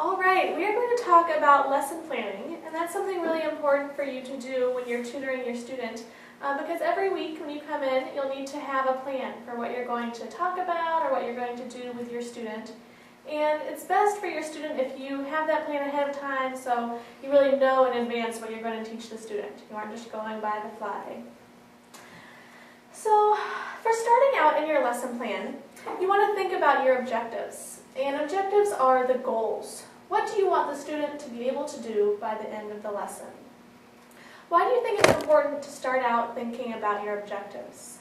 All right, we are going to talk about lesson planning, and that's something really important for you to do when you're tutoring your student, because every week when you come in, you'll need to have a plan for what you're going to talk about or what you're going to do with your student. And it's best for your student if you have that plan ahead of time so you really know in advance what you're going to teach the student. You aren't just going by the fly. So, for starting out in your lesson plan, you want to think about your objectives. And objectives are the goals. What do you want the student to be able to do by the end of the lesson? Why do you think it's important to start out thinking about your objectives?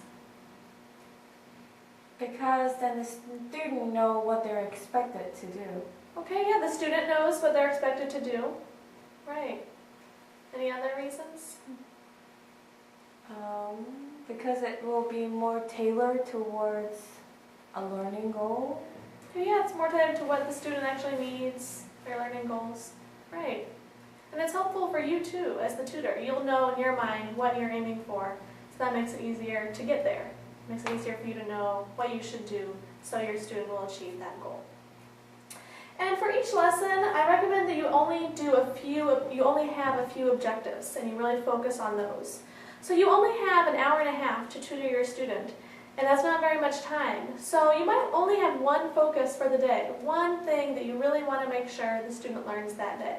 Because then the student know what they're expected to do. Okay, yeah, the student knows what they're expected to do. Right. Any other reasons? Because it will be more tailored towards a learning goal. Okay, yeah, it's more tailored to what the student actually needs, their learning goals. Right. And it's helpful for you too, as the tutor. You'll know in your mind what you're aiming for, so that makes it easier to get there. It makes it easier for you to know what you should do so your student will achieve that goal. And for each lesson, I recommend that you only have a few objectives, and you really focus on those. So you only have an hour and a half to tutor your student, and that's not very much time. So you might only have one focus for the day, one thing that you really want to make sure the student learns that day.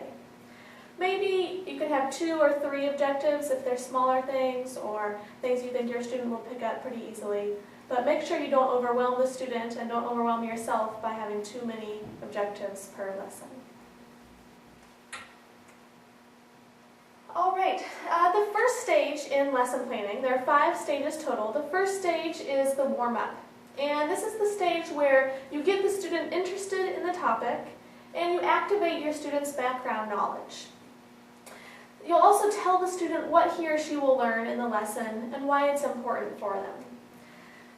Maybe you could have 2 or 3 objectives if they're smaller things or things you think your student will pick up pretty easily. But make sure you don't overwhelm the student and don't overwhelm yourself by having too many objectives per lesson. All right, the first stage in lesson planning, there are 5 stages total. The first stage is the warm-up. And this is the stage where you get the student interested in the topic and you activate your student's background knowledge. You'll also tell the student what he or she will learn in the lesson and why it's important for them.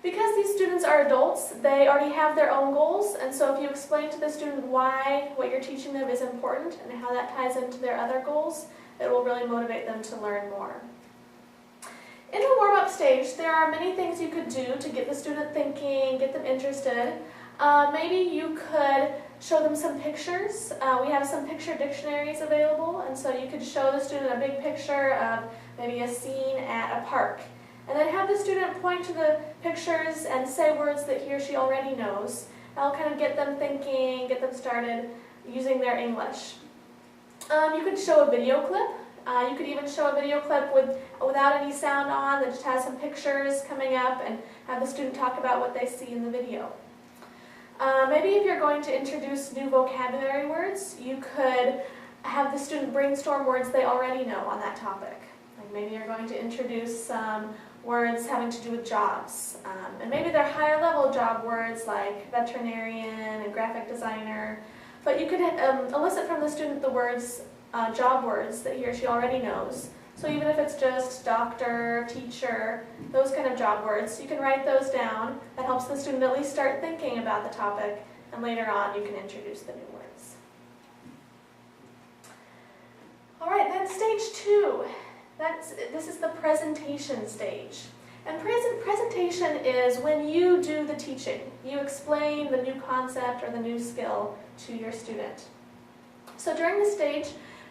Because these students are adults, they already have their own goals, and so if you explain to the student why what you're teaching them is important and how that ties into their other goals, it will really motivate them to learn more. In the warm-up stage, there are many things you could do to get the student thinking, get them interested. Maybe you could show them some pictures. We have some picture dictionaries available, and so you could show the student a big picture of maybe a scene at a park. And then have the student point to the pictures and say words that he or she already knows. That'll kind of get them thinking, get them started using their English. You could show a video clip. You could even show a video clip without any sound on that just has some pictures coming up and have the student talk about what they see in the video. Maybe if you're going to introduce new vocabulary words, you could have the student brainstorm words they already know on that topic. Like maybe you're going to introduce some words having to do with jobs. And maybe they're higher level job words like veterinarian and graphic designer. But you could elicit from the student the words, job words that he or she already knows. So even if it's just doctor, teacher, those kind of job words, you can write those down. That helps the student at least start thinking about the topic, and later on you can introduce the new words. All right, then stage 2. This is the presentation stage. And presentation is when you do the teaching. You explain the new concept or the new skill to your student. So during this stage,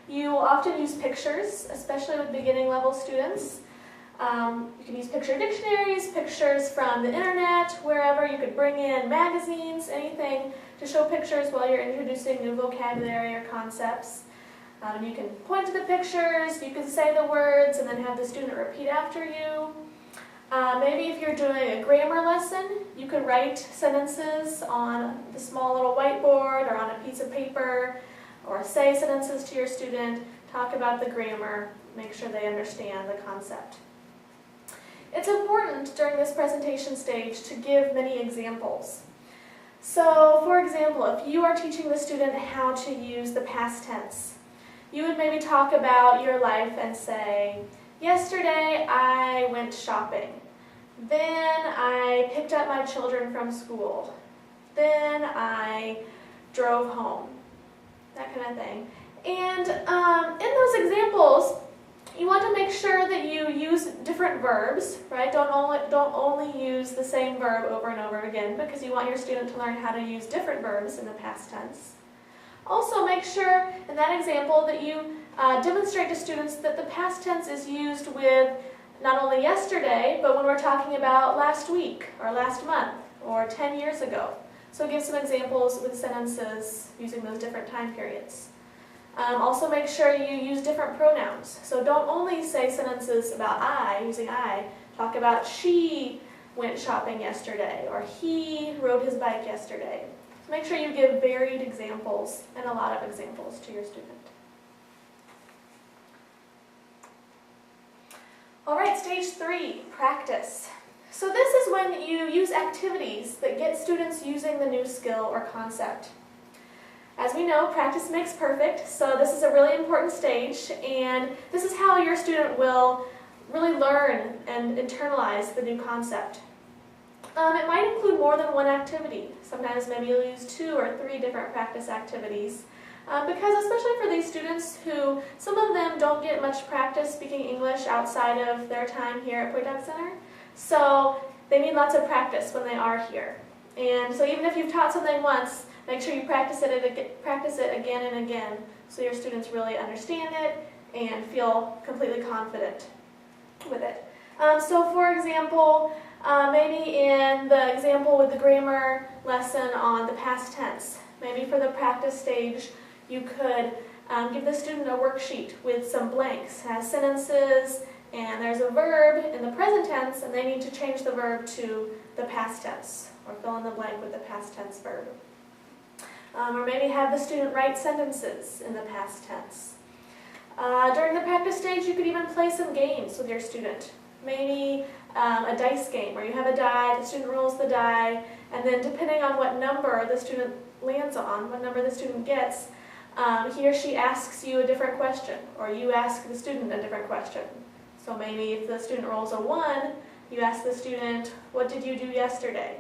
you will often use pictures, especially with beginning level students. You can use picture dictionaries, pictures from the internet, wherever. You could bring in magazines, anything to show pictures while you're introducing new vocabulary or concepts. You can point to the pictures, you can say the words, and then have the student repeat after you. Maybe if you're doing a grammar lesson, you could write sentences on the small little whiteboard or on a piece of paper, or say sentences to your student, talk about the grammar, make sure they understand the concept. It's important during this presentation stage to give many examples. So, for example, if you are teaching the student how to use the past tense, you would maybe talk about your life and say, yesterday I went shopping. Then I picked up my children from school. Then I drove home. That kind of thing. And in those examples, you want to make sure that you use different verbs, right? Don't only use the same verb over and over again, because you want your student to learn how to use different verbs in the past tense. Also make sure in that example that you demonstrate to students that the past tense is used with not only yesterday, but when we're talking about last week or last month or 10 years ago. So give some examples with sentences using those different time periods. Also make sure you use different pronouns. So don't only say sentences about I, using I. Talk about she went shopping yesterday or he rode his bike yesterday. So make sure you give varied examples and a lot of examples to your student. All right, stage 3, practice. So this is when you use activities that get students using the new skill or concept. As we know, practice makes perfect, so this is a really important stage, and this is how your student will really learn and internalize the new concept. It might include more than one activity. Sometimes maybe you'll use 2 or 3 different practice activities. Because especially for these students who, some of them don't get much practice speaking English outside of their time here at Poitoc Center, so they need lots of practice when they are here. And so even if you've taught something once, make sure you practice it again and again so your students really understand it and feel completely confident with it. So for example, maybe in the example with the grammar lesson on the past tense, maybe for the practice stage, you could give the student a worksheet with some blanks. It has sentences, and there's a verb in the present tense, and they need to change the verb to the past tense, or fill in the blank with the past tense verb. Or maybe have the student write sentences in the past tense. During the practice stage, you could even play some games with your student. Maybe a dice game, where you have a die, the student rolls the die, and then depending on what number the student lands on, what number the student gets, he or she asks you a different question, or you ask the student a different question. So maybe if the student rolls a 1, you ask the student, what did you do yesterday?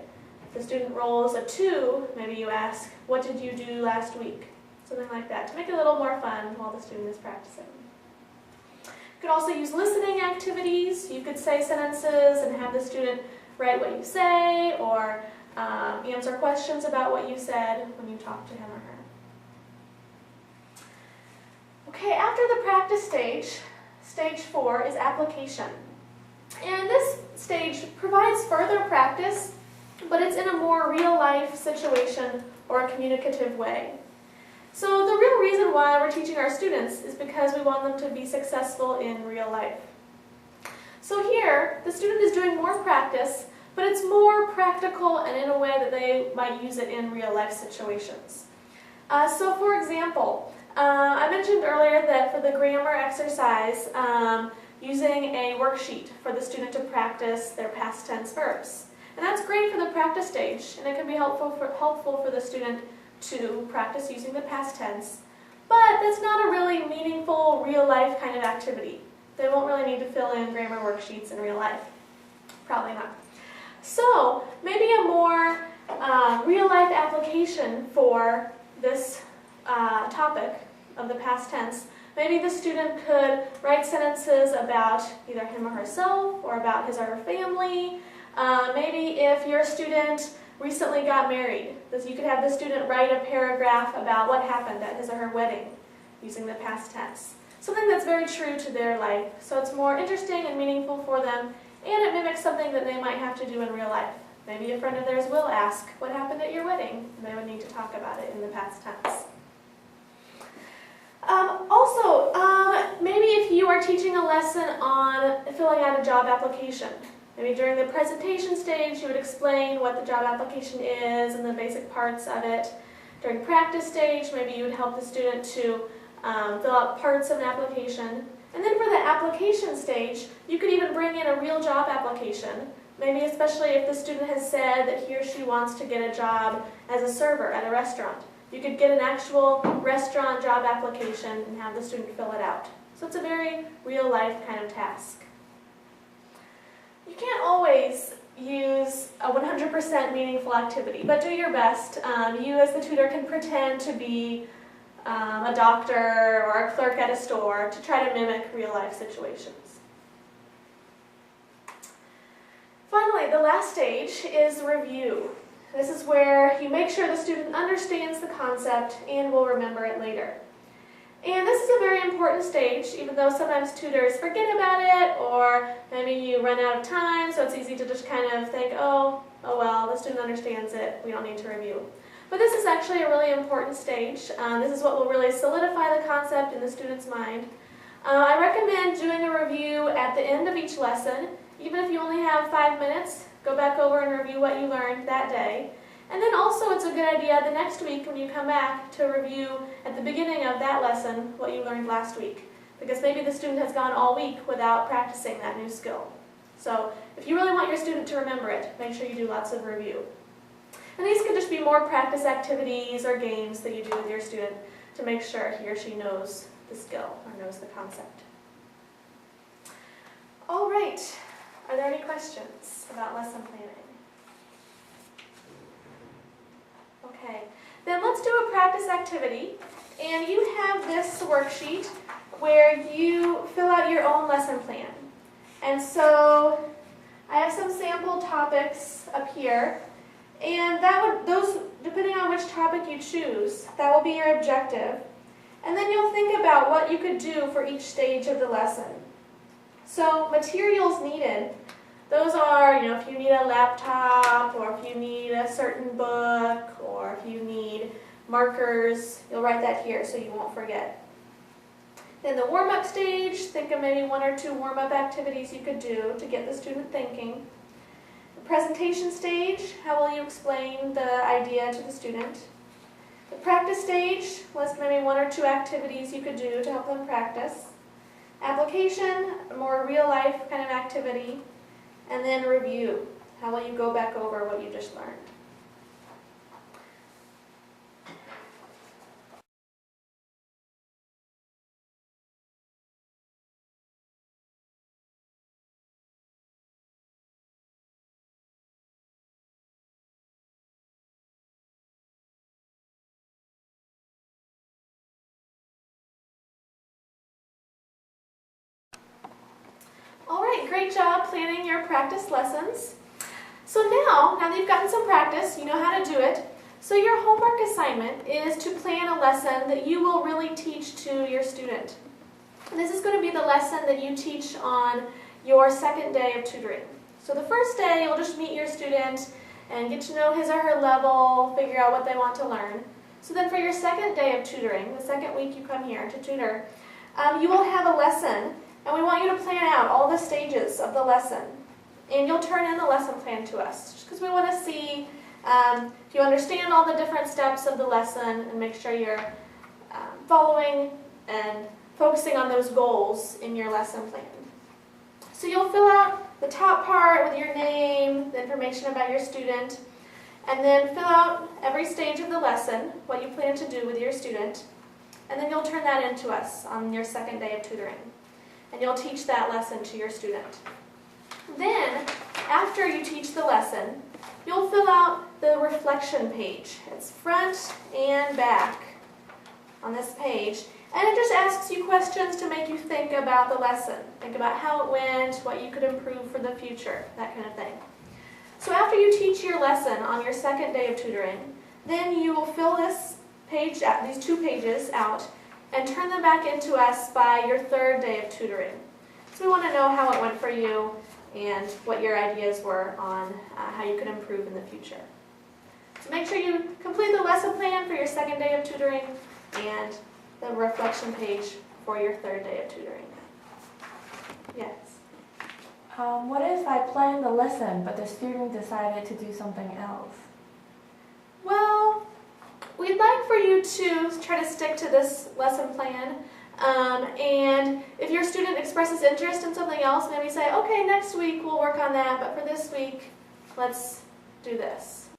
If the student rolls a 2, maybe you ask, what did you do last week? Something like that, to make it a little more fun while the student is practicing. You could also use listening activities. You could say sentences and have the student write what you say, or answer questions about what you said when you talk to him or her. Okay, after the practice stage, stage 4 is application. And this stage provides further practice, but it's in a more real-life situation or a communicative way. So the real reason why we're teaching our students is because we want them to be successful in real life. So here, the student is doing more practice, but it's more practical and in a way that they might use it in real-life situations. So for example, I mentioned earlier that for the grammar exercise, using a worksheet for the student to practice their past tense verbs. And that's great for the practice stage, and it can be helpful for the student to practice using the past tense, but that's not a really meaningful, real-life kind of activity. They won't really need to fill in grammar worksheets in real life. Probably not. So, maybe a more real-life application for this topic of the past tense. Maybe the student could write sentences about either him or herself, or about his or her family. Maybe if your student recently got married, you could have the student write a paragraph about what happened at his or her wedding using the past tense. Something that's very true to their life, so it's more interesting and meaningful for them, and it mimics something that they might have to do in real life. Maybe a friend of theirs will ask, what happened at your wedding? And they would need to talk about it in the past tense. Maybe if you are teaching a lesson on filling out a job application, maybe during the presentation stage you would explain what the job application is and the basic parts of it. During practice stage, maybe you would help the student to fill out parts of an application. And then for the application stage, you could even bring in a real job application, maybe especially if the student has said that he or she wants to get a job as a server at a restaurant. You could get an actual restaurant job application and have the student fill it out. So it's a very real-life kind of task. You can't always use a 100% meaningful activity, but do your best. You as the tutor can pretend to be a doctor or a clerk at a store to try to mimic real-life situations. Finally, the last stage is review. This is where you make sure the student understands the concept and will remember it later. And this is a very important stage, even though sometimes tutors forget about it, or maybe you run out of time, so it's easy to just kind of think, oh well, the student understands it, we don't need to review. But this is actually a really important stage. This is what will really solidify the concept in the student's mind. I recommend doing a review at the end of each lesson. Even if you only have 5 minutes, go back over and review what you learned that day. And then also it's a good idea the next week when you come back to review at the beginning of that lesson what you learned last week. Because maybe the student has gone all week without practicing that new skill. So if you really want your student to remember it, make sure you do lots of review. And these can just be more practice activities or games that you do with your student to make sure he or she knows the skill or knows the concept. All right, are there any questions about lesson planning? Okay, then let's do a practice activity. And you have this worksheet where you fill out your own lesson plan. And so I have some sample topics up here. And those, depending on which topic you choose, that will be your objective. And then you'll think about what you could do for each stage of the lesson. So materials needed. Those are, if you need a laptop, or if you need a certain book, or if you need markers, you'll write that here so you won't forget. Then the warm-up stage, think of maybe 1 or 2 warm-up activities you could do to get the student thinking. The presentation stage, how will you explain the idea to the student? The practice stage, list maybe 1 or 2 activities you could do to help them practice. Application, a more real-life kind of activity. And then review. How will you go back over what you just learned? All right, great job planning your practice lessons. So now that you've gotten some practice, you know how to do it. So your homework assignment is to plan a lesson that you will really teach to your student. And this is going to be the lesson that you teach on your second day of tutoring. So the first day, you'll just meet your student and get to know his or her level, figure out what they want to learn. So then for your second day of tutoring, the second week you come here to tutor, you will have a lesson. And we want you to plan out all the stages of the lesson. And you'll turn in the lesson plan to us, just because we want to see if you understand all the different steps of the lesson and make sure you're following and focusing on those goals in your lesson plan. So you'll fill out the top part with your name, the information about your student, and then fill out every stage of the lesson, what you plan to do with your student, and then you'll turn that in to us on your second day of tutoring. And you'll teach that lesson to your student. Then, after you teach the lesson, you'll fill out the reflection page. It's front and back on this page. And it just asks you questions to make you think about the lesson. Think about how it went, what you could improve for the future, that kind of thing. So after you teach your lesson on your second day of tutoring, then you will fill this page out, these 2 pages out, and turn them back into us by your third day of tutoring. So we want to know how it went for you and what your ideas were on how you could improve in the future. So make sure you complete the lesson plan for your second day of tutoring and the reflection page for your third day of tutoring. Yes? What if I planned the lesson but the student decided to do something else? Well, we'd like for you to try to stick to this lesson plan, and if your student expresses interest in something else, maybe say, okay, next week we'll work on that, but for this week, let's do this.